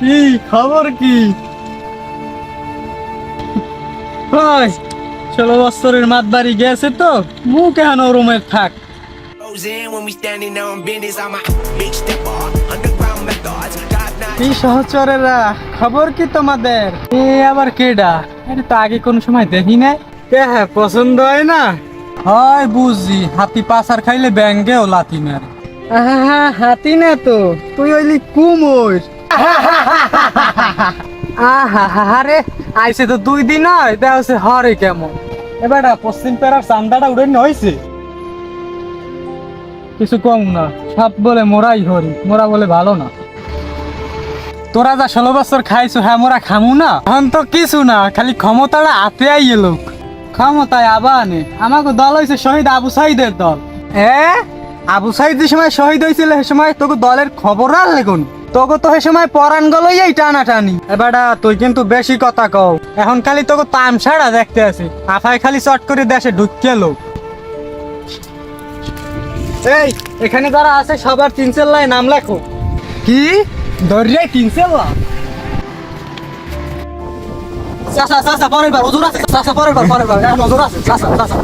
কি খবর কি? 16 বছরের মাত বাড়ি গেছে তো, মুখ কেন রুমে থাক। কি সহচরেরা, খবর কি তোমাদের? এ আবার কেডা? আরে তো আগে কোন সময় দেখি নাই। কে হ্যাঁ, পছন্দ হয় না? হয় বুঝি, হাতি পাছার খাইলে ব্যাঙ্গেও লাথি মারে। হাতি না তো, তুই হইলি কুমোর। আরে আইসে তো 2 দিন হয়, দেখা হচ্ছে হরে কেমন। এবার পশ্চিম পেরার চান্দাটা উড়ে হয়েছে কিছু কম না। সব বলে মোরাই হরি, মোরা বলে ভালো না। তোরা যা 16 বছর খাইছো, হ্যাঁ মোরা খামু না? এখন তো কিছু না, খালি ক্ষমতাটা হাতে আইয়ে লোক। ক্ষমতায় আবানে আমাকে দল হয়েছে শহীদ আবু সাইদের দল। আবু সাইদ যে সময় শহীদ হয়েছিল সে সময় তোকে দলের খবর আর লেগুন, তোকে তো সে সময় পরাণ গলই এই টানাটানি। এবারটা তুই কিন্তু বেশি কথা কও। এখন খালি তোকে তামসাড়া দেখতে আছে, আফায় খালি চট করে দেশে ঢুকে লোক। এই এখানে যারা আছে সবার 3 চেল্লায় নাম লেখো। কি দরিয়া 3 চেল্লা? চাচা চাচা পরের বার হুজুর আছে, চাচা পরের বার এখন হুজুর আছে, চাচা চাচা।